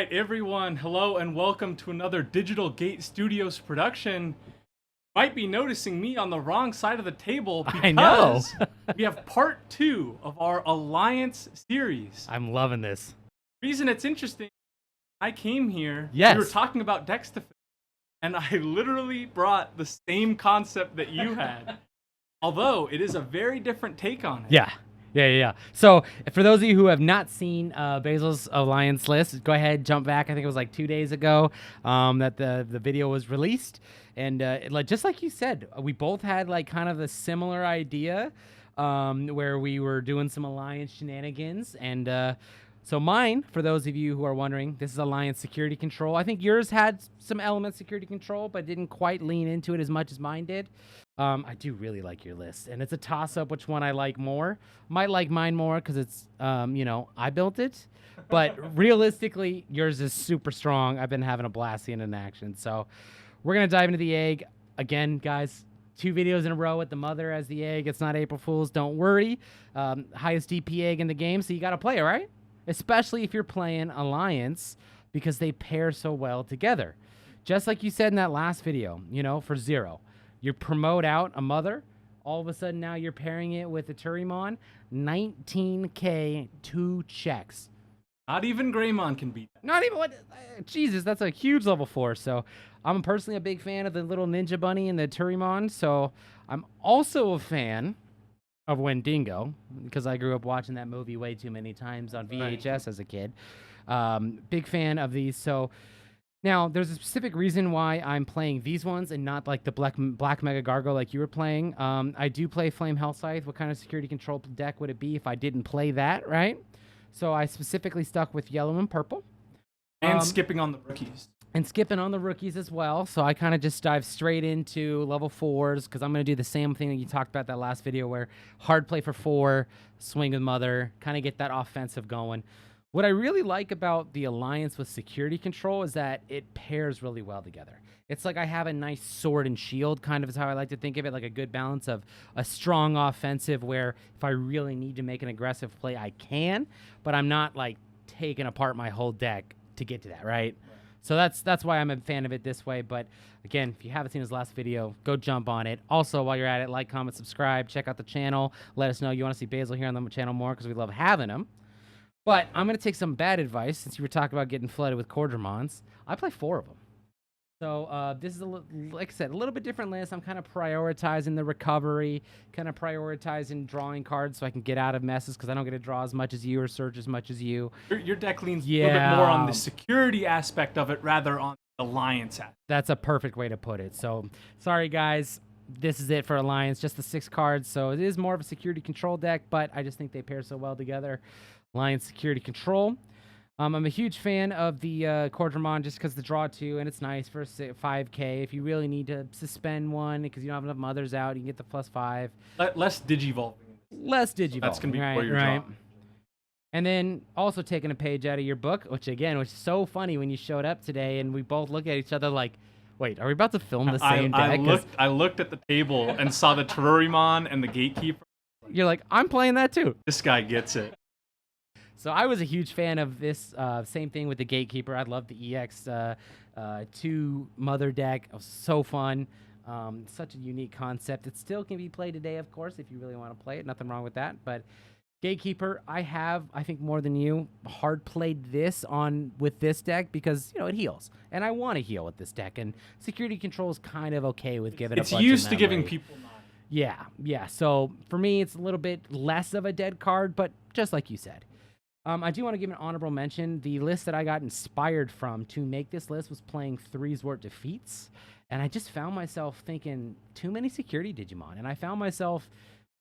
right, everyone, hello and welcome to another Digital Gate Studios production. Might be noticing me on the wrong side of the table because I know. we have part 2 of our Alliance series. I'm loving this. Reason it's interesting, I came here, Yes. we were talking about decks to fill, and I literally brought the same concept that you had. Although it is a very different take on it. Yeah. So for those of you who have not seen Basil's Alliance list, go ahead, jump back. I think it was like 2 days ago that the video was released. And just like you said, we both had like kind of a similar idea where we were doing some Alliance shenanigans. And so mine, for those of you who are wondering, this is Alliance Security Control. I think yours had some element security control, but didn't quite lean into it as much as mine did. I do really like your list, and it's a toss-up which one I like more. Might like mine more because it's, I built it. But realistically, yours is super strong. I've been having a blast seeing it in action. So we're going to dive into the egg. Again, guys, 2 videos in a row with the mother as the egg. It's not April Fool's. Don't worry. Highest DP egg in the game, so you got to play it, right? Especially if you're playing Alliance because they pair so well together. Just like you said in that last video, for 0. You promote out a mother, all of a sudden now you're pairing it with a Turimon, 19K, 2 checks. Not even Greymon can beat that. Not even what? Jesus, that's a huge level 4. So I'm personally a big fan of the little Ninja Bunny and the Turimon. So I'm also a fan of Wendigo because I grew up watching that movie way too many times on VHS as a kid. Big fan of these. So now, there's a specific reason why I'm playing these ones and not like the Black Mega Gargo like you were playing. I do play Flame Hell Scythe. What kind of security control deck would it be if I didn't play that, right? So I specifically stuck with yellow and purple. And skipping on the rookies. And skipping on the rookies as well. So I kind of just dive straight into level 4s because I'm going to do the same thing that you talked about that last video where hard play for 4, swing with mother, kind of get that offensive going. What I really like about the Alliance with security control is that it pairs really well together. It's like I have a nice sword and shield, kind of is how I like to think of it, like a good balance of a strong offensive where if I really need to make an aggressive play, I can, but I'm not like taking apart my whole deck to get to that, right? So that's why I'm a fan of it this way. But again, if you haven't seen his last video, go jump on it. Also, while you're at it, like, comment, subscribe, check out the channel. Let us know you want to see Basil here on the channel more because we love having him. But I'm going to take some bad advice since you were talking about getting flooded with Cordramons. I play 4 of them. So this is, like I said, a little bit different list. I'm kind of prioritizing the recovery, kind of prioritizing drawing cards so I can get out of messes because I don't get to draw as much as you or search as much as you. Your deck leans a little bit more on the security aspect of it rather on the Alliance aspect. That's a perfect way to put it. So sorry, guys. This is it for Alliance, just the 6 cards. So it is more of a security control deck, but I just think they pair so well together. Alliance Security Control. I'm a huge fan of the Cordramon just because the draw 2, and it's nice for 5K. If you really need to suspend one because you don't have enough mothers out, you can get the +5. Less Digivolving. Less Digivolving. That's going to be where you're drawing. And then also taking a page out of your book, which is so funny when you showed up today, and we both look at each other like, wait, are we about to film the same deck? I looked at the table and saw the Turimon and the Gatekeeper. You're like, I'm playing that too. This guy gets it. So I was a huge fan of this. Same thing with the Gatekeeper. I love the EX2 mother deck. It was so fun. Such a unique concept. It still can be played today, of course, if you really want to play it. Nothing wrong with that. But Gatekeeper, I think more than you, hard played this with this deck because, it heals. And I want to heal with this deck. And security control is kind of okay with giving it a bunch It's used of to memory. giving people Yeah. So for me, it's a little bit less of a dead card, but just like you said. I do want to give an honorable mention. The list that I got inspired from to make this list was playing 3 Zwart defeats. And I just found myself thinking, too many security Digimon. And I found myself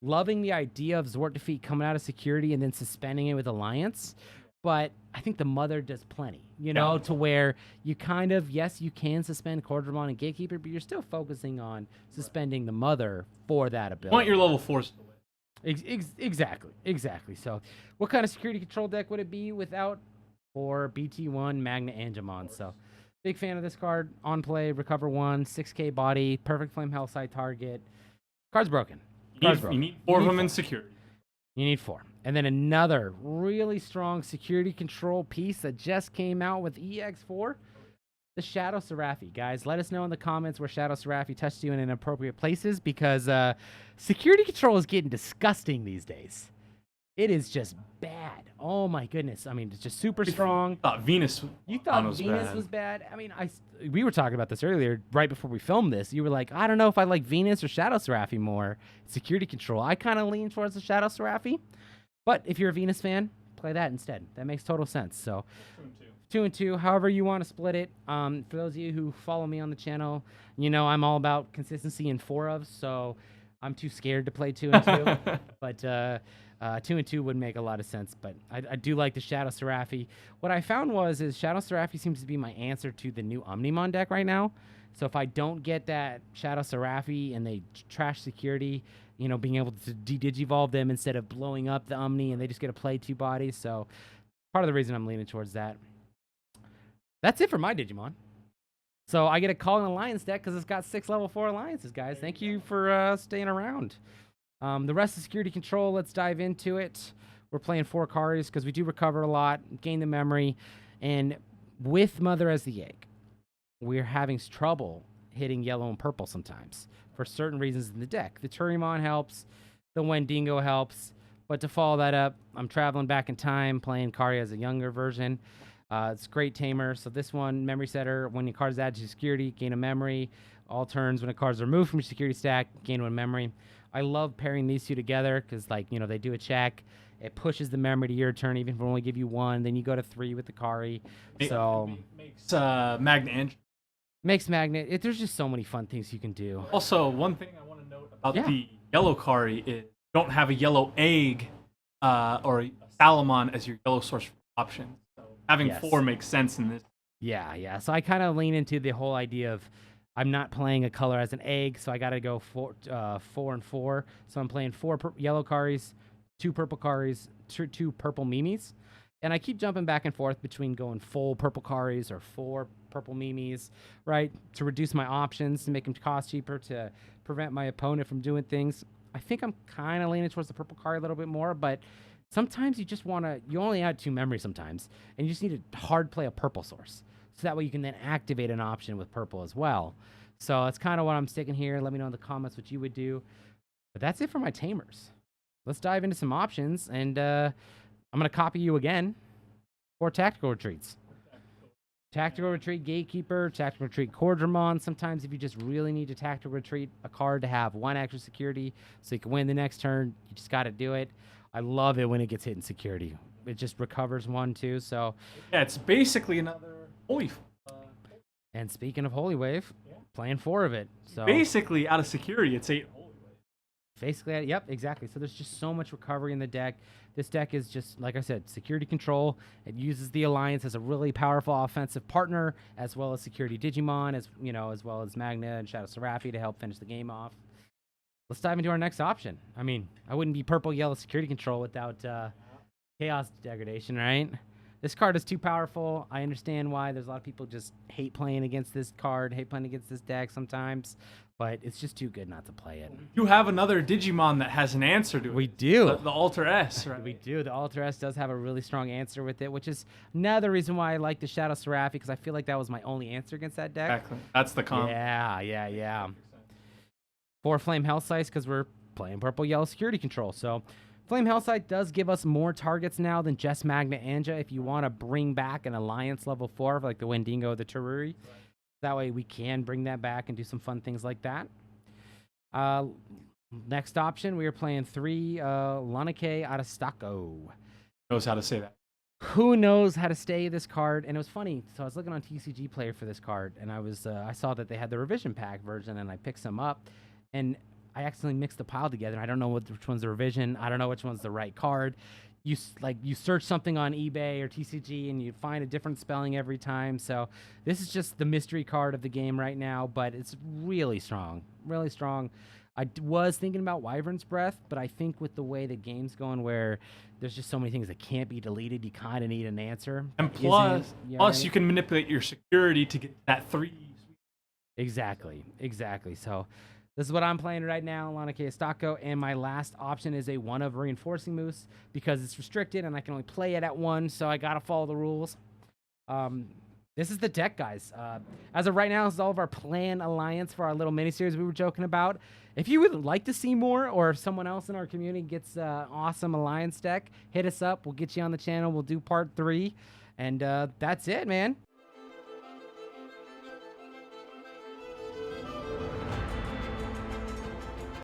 loving the idea of Zwart defeat coming out of security and then suspending it with Alliance. But I think the mother does plenty, to where you kind of, yes, you can suspend Cordramon and Gatekeeper, but you're still focusing on suspending the mother for that ability. You want your level 4s to win. Exactly. So what kind of security control deck would it be without or BT1 Magna Angemon? So big fan of this card. On play, recover 1, 6K body, perfect Flame Hellside target. Card's broken. You need 4 of them in security. You need 4. And then another really strong security control piece that just came out with EX4, the Shadow Seraphi. Guys, let us know in the comments where Shadow Seraphi touched you in inappropriate places, because security control is getting disgusting these days. It is just bad. Oh my goodness. I mean, it's just super strong. Thought Venus. You thought was Venus bad. was bad? I mean, we were talking about this earlier, right before we filmed this. You were like, I don't know if I like Venus or Shadow Seraphi more. Security control. I kind of lean towards the Shadow Seraphi. But if you're a Venus fan, play that instead. That makes total sense. So 2 and 2, however you want to split it. For those of you who follow me on the channel, you know I'm all about consistency in 4 of, so I'm too scared to play 2 and 2. But 2 and 2 would make a lot of sense. But I do like the Shadow Seraphi. What I found is Shadow Seraphi seems to be my answer to the new Omnimon deck right now. So if I don't get that Shadow Seraphi and they trash security, you know, being able to digivolve them instead of blowing up the Omni, and they just get to play 2 bodies. So part of the reason I'm leaning towards that. That's it for my Digimon. So I get a call in Alliance deck because it's got 6 level 4 alliances, guys. Thank you for staying around. The rest of security control, let's dive into it. We're playing 4 Karis because we do recover a lot, gain the memory, and with Mother as the egg, we're having trouble hitting yellow and purple sometimes for certain reasons in the deck. The Turimon helps, the Wendigo helps, but to follow that up, I'm traveling back in time, playing Kari as a younger version. It's a great tamer. So this one, memory setter, when your card's added to security, gain a memory. All turns, when a card's removed from your security stack, gain 1 memory. I love pairing these 2 together because, like, you know, they do a check. It pushes the memory to your turn, even if it only give you 1. Then you go to 3 with the Kari. So Makes Magna. Makes Magnet. There's just so many fun things you can do. Also, one thing I want to note about the yellow Kari is you don't have a yellow egg or a Salamon as your yellow source option. So having 4 makes sense in this. Yeah. So I kind of lean into the whole idea of I'm not playing a color as an egg, so I got to go 4 and 4. So I'm playing 4 yellow Karis, 2 purple Karis, 2 purple Mimis. And I keep jumping back and forth between going full purple Karis or 4 purple Mimis, right? To reduce my options, to make them cost cheaper, to prevent my opponent from doing things. I think I'm kind of leaning towards the purple Kari a little bit more, but sometimes you just want to, you only add 2 memories sometimes, and you just need to hard play a purple source. So that way you can then activate an option with purple as well. So that's kind of what I'm sticking here. Let me know in the comments what you would do. But that's it for my tamers. Let's dive into some options, and I'm going to copy you again for tactical retreats. Tactical retreat Gatekeeper, tactical retreat Cordramon. Sometimes if you just really need to tactical retreat a card to have 1 extra security so you can win the next turn, you just got to do it. I love it when it gets hit in security. It just recovers 1 too. So yeah, it's basically another Holy. And speaking of Holy Wave, playing 4 of it. So basically out of security, it's 8 Holy Wave. Basically, yep, exactly. So there's just so much recovery in the deck. This deck is just, like I said, security control. It uses the Alliance as a really powerful offensive partner, as well as security Digimon, as you know, as well as Magna and Shadow Seraphi to help finish the game off. Let's dive into our next option. I mean, I wouldn't be purple yellow security control without Chaos Degradation, right? This card is too powerful. I understand why there's a lot of people just hate playing against this card, hate playing against this deck sometimes, but it's just too good not to play it. You have another Digimon that has an answer to it. We do. The Alter S, right? We do. The Alter S does have a really strong answer with it, which is another reason why I like the Shadow Seraphi, because I feel like that was my only answer against that deck. Exactly. That's the comp. Yeah. 4 Flame Hellsight because we're playing purple yellow security control. So Flame Hellsight does give us more targets now than just Magna Anja if you want to bring back an Alliance level 4 like the Wendigo, the Teruri. That way we can bring that back and do some fun things like that. Next option, we are playing 3 Lanake Aristako. Knows how to say that. Who knows how to stay this card? And it was funny. So I was looking on TCG Player for this card, and I saw that they had the revision pack version, and I picked some up, and I accidentally mixed the pile together. I don't know which one's the revision. I don't know which one's the right card. You search something on eBay or TCG and you find a different spelling every time. So this is just the mystery card of the game right now, but it's really strong, really strong. I was thinking about Wyvern's Breath, but I think with the way the game's going, where there's just so many things that can't be deleted, you kind of need an answer. And plus, you can manipulate your security to get that 3. Exactly. So This is what I'm playing right now, Lana Estacco, and my last option is a 1 of Reinforcing Moose because it's restricted and I can only play it at 1, so I gotta follow the rules. This is the deck, guys. As of right now, this is all of our Plan Alliance for our little miniseries we were joking about. If you would like to see more, or if someone else in our community gets an awesome Alliance deck, hit us up. We'll get you on the channel. We'll do part 3. And that's it, man.